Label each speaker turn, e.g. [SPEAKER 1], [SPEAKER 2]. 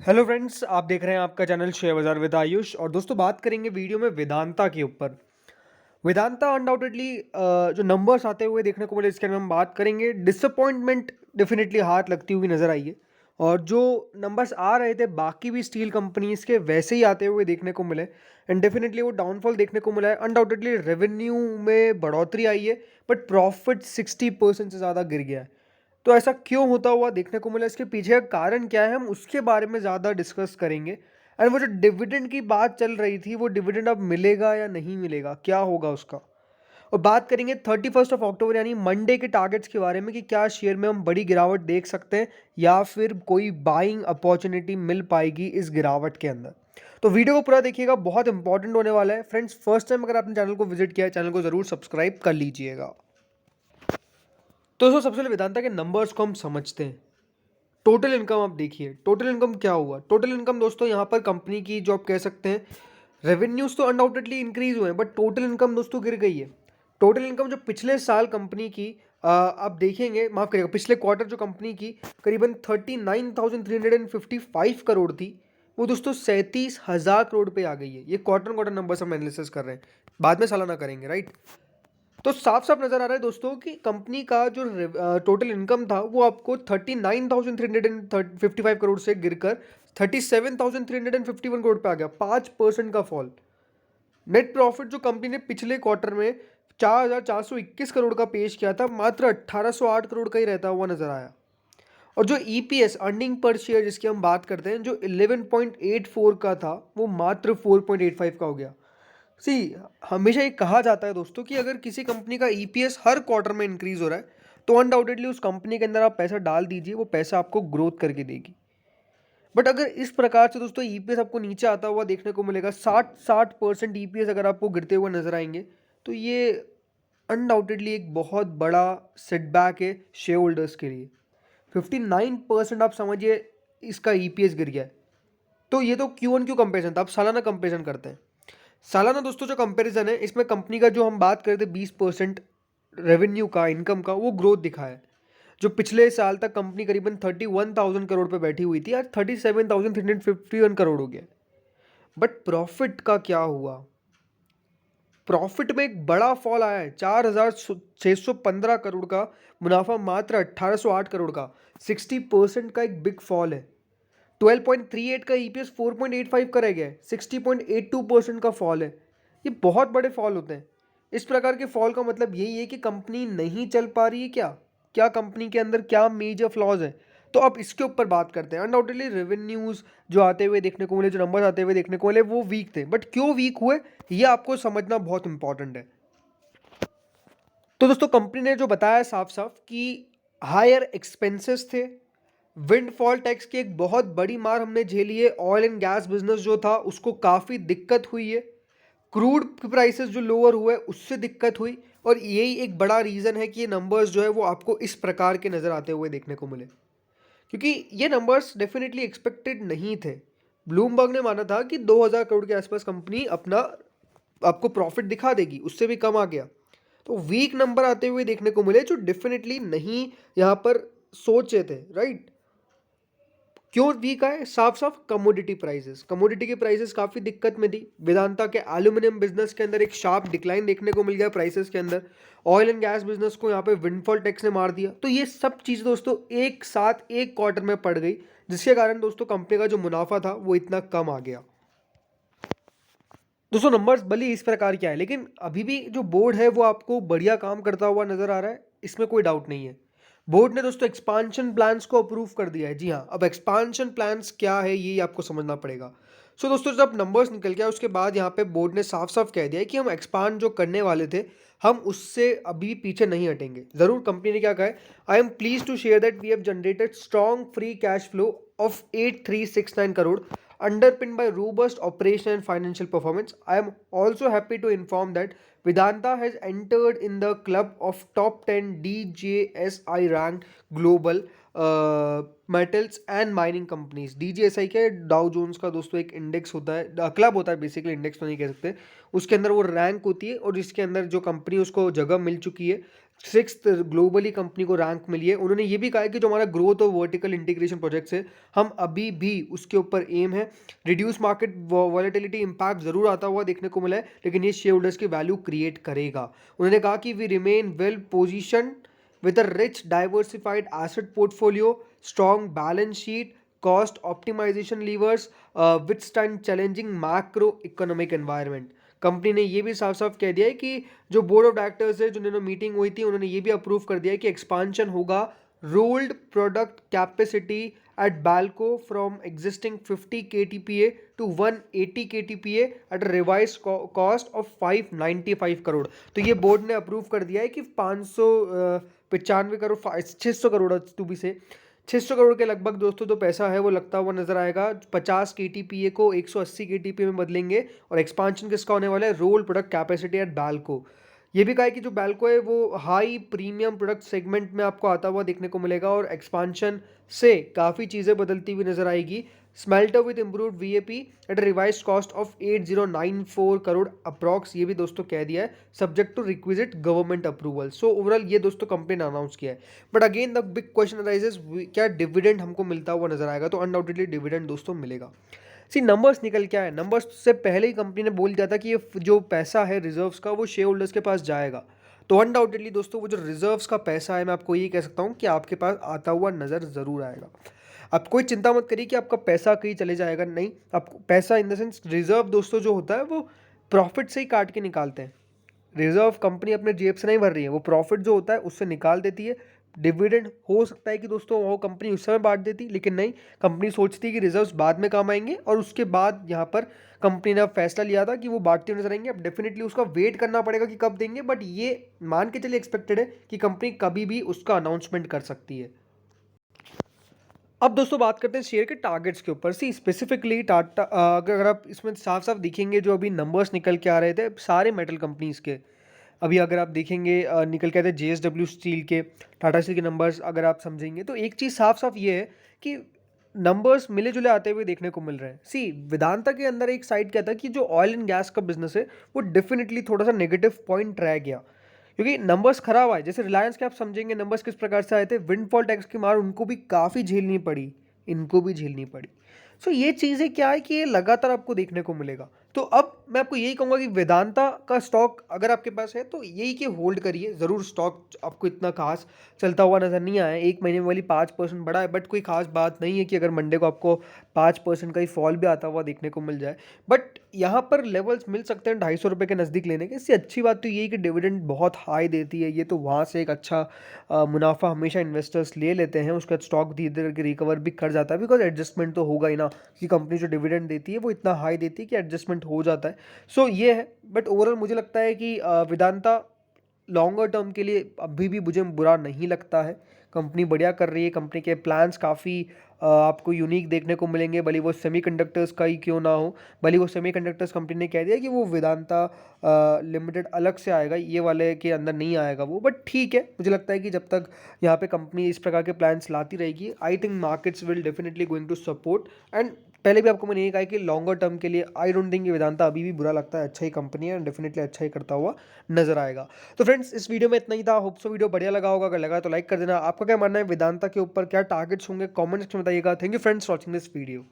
[SPEAKER 1] Hello friends, आप देख रहे हैं आपका चैनल शेयर बाजार विद आयुष। और दोस्तों, बात करेंगे वीडियो में वेदांता के ऊपर। वेदांता अनडाउटेडली जो नंबर्स आते हुए देखने को मिले, इसके अंदर हम बात करेंगे। डिसअपॉइंटमेंट डेफिनेटली हाथ लगती हुई नजर आई है। और जो नंबर्स आ रहे थे बाकी भी स्टील कंपनीज के, वैसे ही आते हुए देखने को मिले। एंड डेफिनेटली वो डाउनफॉल देखने को मिला है। अनडाउटेडली रेवेन्यू में बढ़ोतरी आई है, बट प्रॉफिट 60% से ज़्यादा गिर गया है। तो ऐसा क्यों होता हुआ देखने को मिला, इसके पीछे का कारण क्या है, हम उसके बारे में ज़्यादा डिस्कस करेंगे। एंड वो जो डिविडेंड की बात चल रही थी, वो डिविडेंड अब मिलेगा या नहीं मिलेगा, क्या होगा उसका। और बात करेंगे 31 अक्टूबर यानी मंडे के टारगेट्स के बारे में, कि क्या शेयर में हम बड़ी गिरावट देख सकते हैं या फिर कोई बाइंग अपॉर्चुनिटी मिल पाएगी इस गिरावट के अंदर। तो वीडियो को पूरा देखिएगा, बहुत इंपॉर्टेंट होने वाला है फ्रेंड्स। फर्स्ट टाइम अगर आपने चैनल को विजिट किया है, चैनल को जरूर सब्सक्राइब कर लीजिएगा। तो दोस्तों, सबसे पहले वेदांता के नंबर्स को हम समझते हैं। टोटल इनकम आप देखिए, टोटल इनकम क्या हुआ। टोटल इनकम दोस्तों यहाँ पर कंपनी की जो आप कह सकते हैं, रेवेन्यूज तो अनडाउटेडली इंक्रीज हुए हैं, बट टोटल इनकम दोस्तों गिर गई है। टोटल इनकम जो पिछले साल कंपनी की आप देखेंगे, माफ करिएगा, पिछले क्वार्टर जो कंपनी की करीबन 39,355 करोड़ थी, वो दोस्तों 37,000 करोड़ पे आ गई है। ये क्वार्टर क्वार्टर नंबर्स हम एनालिसिस कर रहे हैं, बाद में सालाना करेंगे, राइट। तो साफ साफ नजर आ रहा है दोस्तों कि कंपनी का जो टोटल इनकम था, वो आपको 39,355 करोड़ से गिरकर 37,351 करोड़ पे आ गया। 5% का फॉल। नेट प्रॉफिट जो कंपनी ने पिछले क्वार्टर में 4,421 करोड़ का पेश किया था, मात्र 1,808 करोड़ का ही रहता हुआ नजर आया। और जो ईपीएस, अर्निंग पर शेयर, जिसकी हम बात करते हैं, जो 11.84 का था, वो मात्र 4.85 का हो गया। सी, हमेशा ये कहा जाता है दोस्तों कि अगर किसी कंपनी का ईपीएस हर क्वार्टर में इंक्रीज हो रहा है, तो अनडाउटेडली उस कंपनी के अंदर आप पैसा डाल दीजिए, वो पैसा आपको ग्रोथ करके देगी। बट अगर इस प्रकार से दोस्तों ईपीएस आपको नीचे आता हुआ देखने को मिलेगा, 60% ईपीएस अगर आपको गिरते हुए नजर आएंगे, तो ये अनडाउटेडली एक बहुत बड़ा सेटबैक है शेयर होल्डर्स के लिए। 59% आप समझिए इसका ईपीएस गिर गया है। तो ये तो क्यू ऑन क्यू कंपेरिजन था, अब सालाना कंपेरिजन करते हैं। सालाना दोस्तों जो कंपैरिजन है, इसमें कंपनी का जो हम बात कर रहे थे 20% रेवेन्यू का, इनकम का, वो ग्रोथ दिखा है। जो पिछले साल तक कंपनी करीबन 31,000 करोड़ पे बैठी हुई थी, आज 37,351 करोड़ हो गया। बट प्रॉफिट का क्या हुआ। प्रॉफिट में एक बड़ा फॉल आया है, 4,615 करोड़ का मुनाफा, मात्र 1,808 करोड़ का। 60% का एक बिग फॉल है। 12.38 का ईपीएस 4.85 का रह गया है। 60.82% का फॉल है। ये बहुत बड़े फॉल होते हैं। इस प्रकार के फॉल का मतलब यही है कि कंपनी नहीं चल पा रही है। क्या क्या कंपनी के अंदर क्या मेजर फ्लॉज है, तो अब इसके ऊपर बात करते हैं। अनडाउटेडली रेवेन्यूज जो आते हुए देखने को मिले, जो नंबर्स आते हुए देखने को मिले, वो वीक थे। बट क्यों वीक हुए, ये आपको समझना बहुत इंपॉर्टेंट है। तो दोस्तों, कंपनी ने जो बताया साफ साफ कि हायर एक्सपेंसेस थे, विंडफॉल टैक्स की एक बहुत बड़ी मार हमने झेली है। ऑयल एंड गैस बिजनेस जो था, उसको काफ़ी दिक्कत हुई है। क्रूड प्राइसेस जो लोअर हुए, उससे दिक्कत हुई। और यही एक बड़ा रीज़न है कि ये नंबर्स जो है वो आपको इस प्रकार के नज़र आते हुए देखने को मिले, क्योंकि ये नंबर्स डेफिनेटली एक्सपेक्टेड नहीं थे। ब्लूमबर्ग ने माना था कि 2,000 करोड़ के आसपास कंपनी अपना आपको प्रॉफिट दिखा देगी, उससे भी कम आ गया। तो वीक नंबर आते हुए देखने को मिले, जो डेफिनेटली नहीं यहाँ पर सोचे थे, राइट। क्यों वीक आए, साफ साफ कमोडिटी प्राइसेस, कमोडिटी के प्राइसेस काफ़ी दिक्कत में थी। वेदांता के एल्यूमिनियम बिजनेस के अंदर एक शार्प डिक्लाइन देखने को मिल गया प्राइसेस के अंदर। ऑयल एंड गैस बिजनेस को यहाँ पे विंडफॉल टैक्स ने मार दिया। तो ये सब चीज़ दोस्तों एक साथ एक क्वार्टर में पड़ गई, जिसके कारण दोस्तों कंपनी का जो मुनाफा था वो इतना कम आ गया। दोस्तों, नंबर्स भले इस प्रकार क्या है, लेकिन अभी भी जो बोर्ड है वो आपको बढ़िया काम करता हुआ नजर आ रहा है, इसमें कोई डाउट नहीं है। बोर्ड ने दोस्तों एक्सपांशन प्लान्स को अप्रूव कर दिया है। जी हाँ, अब एक्सपांशन प्लान्स क्या है ये आपको समझना पड़ेगा। सो दोस्तों, जब नंबर्स निकल गया उसके बाद यहाँ पे बोर्ड ने साफ साफ कह दिया है कि हम एक्सपांड जो करने वाले थे, हम उससे अभी पीछे नहीं हटेंगे। जरूर कंपनी ने क्या कहा है, I am please to share that we have generated strong free cash flow of 8,369 crore underpinned by robust operational and financial performance. I am also happy to inform that Vedanta has entered in the club of top 10 DJSI ranked global metals and mining companies. DJSI क्या है, Dow Jones का दोस्तों एक index होता है, club होता है basically, index तो नहीं कह सकते। उसके अंदर वो रैंक होती है, और इसके अंदर जो कंपनी उसको जगह मिल चुकी है सिक्स्थ ग्लोबली कंपनी को रैंक मिली है। उन्होंने ये भी कहा है कि जो हमारा ग्रोथ और वर्टिकल इंटीग्रेशन प्रोजेक्ट्स है, हम अभी भी उसके ऊपर एम है। रिड्यूस मार्केट वॉलेटिलिटी इम्पैक्ट ज़रूर आता हुआ देखने को मिला है, लेकिन ये शेयर होल्डर्स की वैल्यू क्रिएट करेगा। उन्होंने कहा कि we remain well position with a rich diversified asset portfolio, strong balance sheet, cost optimization levers, withstand challenging macroeconomic environment। Company ने ये भी साफ साफ कह दिया है कि जो बोर्ड ऑफ डायरेक्टर्स है, जिन्होंने मीटिंग हुई थी, उन्होंने ये भी अप्रूव कर दिया है कि एक्सपांशन होगा rolled product capacity at Balco from existing 50 KTPA to 180 KTPA at a revised cost of 595 crore. तो ये बोर्ड ने अप्रूव कर दिया है कि 595 करोड़ 600 करोड़ टू बी से 600 करोड़ के लगभग दोस्तों जो पैसा है वो लगता हुआ नजर आएगा। 50 KTPA को 180 KTPA में बदलेंगे और एक्सपांशन किसका होने वाला है, role product capacity at BALCO. ये भी कहा है कि जो बैल्को है वो हाई प्रीमियम प्रोडक्ट सेगमेंट में आपको आता हुआ देखने को मिलेगा और एक्सपांशन से काफ़ी चीज़ें बदलती हुई नजर आएगी। Smelter with improved VAP at revise cost of 8094 crore approx, ये भी दोस्तों कह दिया है subject to requisite government approval. So overall ये दोस्तों कंपनी ने अनाउंस किया है। But again the big question arises, क्या डिविडेंड हमको मिलता हुआ नजर आएगा? तो अनडाउटेडली डिविडेंड दोस्तों मिलेगा। सी नंबर्स निकल क्या है, नंबर्स से पहले ही कंपनी ने बोल दिया था कि ये जो पैसा है रिजर्व्स का वो शेयर होल्डर्स के पास जाएगा। तो अनडाउटेडली दोस्तों वो जो रिजर्व्स का पैसा है, मैं आपको ये कह सकता हूँ कि आपके पास आता हुआ नज़र ज़रूर आएगा। आप कोई चिंता मत करिए कि आपका पैसा कहीं चले जाएगा, नहीं। आपको पैसा इन द सेंस रिजर्व दोस्तों जो होता है वो प्रॉफिट से ही काट के निकालते हैं। रिजर्व कंपनी अपने जेब से नहीं भर रही है, वो प्रॉफिट जो होता है उससे निकाल देती है। डिविडेंड हो सकता है कि दोस्तों वो कंपनी उस समय बांट देती, लेकिन नहीं, कंपनी सोचती है कि रिजर्व्स बाद में काम आएंगे और उसके बाद यहाँ पर कंपनी ने फैसला लिया था कि वो बांटते हुए नजर आएंगे। अब डेफिनेटली उसका वेट करना पड़ेगा कि कब देंगे, बट ये मान के चलिए एक्सपेक्टेड है कि कंपनी कभी भी उसका अनाउंसमेंट कर सकती है। अब दोस्तों बात करते हैं शेयर के टारगेट्स के ऊपर। सी स्पेसिफिकली टाटा, अगर आप इसमें साफ साफ दिखेंगे जो अभी नंबर्स निकल के आ रहे थे सारे मेटल कंपनीज के, अभी अगर आप देखेंगे निकल के आते हैं JSW स्टील के, टाटा स्टील के नंबर्स अगर आप समझेंगे तो एक चीज़ साफ साफ ये है कि नंबर्स मिले जुले आते हुए देखने को मिल रहे हैं। सी वेदांता के अंदर एक साइड क्या था कि जो ऑयल एंड गैस का बिजनेस है वो डेफिनेटली थोड़ा सा नेगेटिव पॉइंट रह गया, क्योंकि नंबर्स खराब आए। जैसे रिलायंस के आप समझेंगे नंबर्स किस प्रकार से आए थे, विंडफॉल टैक्स की मार उनको भी काफ़ी झेलनी पड़ी, इनको भी झेलनी पड़ी। सो ये चीज़ें क्या है कि ये लगातार आपको देखने को मिलेगा। तो अब मैं आपको यही कहूँगा कि वेदांता का स्टॉक अगर आपके पास है तो यही कि होल्ड करिए ज़रूर। स्टॉक आपको इतना खास चलता हुआ नज़र नहीं आया, एक महीने में वाली 5% बढ़ा है, बट कोई खास बात नहीं है कि अगर मंडे को आपको 5% का ही फॉल भी आता हुआ देखने को मिल जाए। बट यहाँ पर लेवल्स मिल सकते हैं 250 रुपये के नज़दीक लेने के। इससे अच्छी बात तो यही कि डिविडेंड बहुत हाई देती है ये, तो वहाँ से एक अच्छा मुनाफा हमेशा इन्वेस्टर्स ले लेते हैं। उसका स्टॉक धीरे धीरे करके रिकवर भी कर जाता है, बिकॉज एडजस्टमेंट तो होगा ही ना, कि कंपनी जो डिविडेंड देती है वो इतना हाई देती है कि एडजस्टमेंट हो जाता है। सो ये है। बट ओवरऑल मुझे लगता है कि वेदांता लॉन्गर टर्म के लिए अभी भी मुझे बुरा नहीं लगता है। कंपनी बढ़िया कर रही है, कंपनी के प्लान्स काफ़ी आपको यूनिक देखने को मिलेंगे, भले वो सेमीकंडक्टर्स का ही क्यों ना हो। भले वो सेमीकंडक्टर्स कंपनी ने कह दिया कि वो वेदांता लिमिटेड अलग से आएगा, ये वाले के अंदर नहीं आएगा वो, बट ठीक है। मुझे लगता है कि जब तक यहाँ पे कंपनी इस प्रकार के प्लान्स लाती रहेगी, I think markets will definitely going to support. And पहले भी आपको मैंने ये कहा कि लॉन्गर टर्म के लिए आई डोंट थिंक कि वेदांता अभी भी बुरा लगता है, अच्छा ही कंपनी है, डेफिनेटली अच्छा ही करता हुआ नजर आएगा। तो फ्रेंड्स इस वीडियो में इतना ही था। होप सो वीडियो बढ़िया लगा होगा, अगर लगा तो लाइक कर देना। आपका क्या मानना है वेदांता के ऊपर, क्या टारगेट्स होंगे कमेंट्स में बताइएगा। Thank you friends watching this video.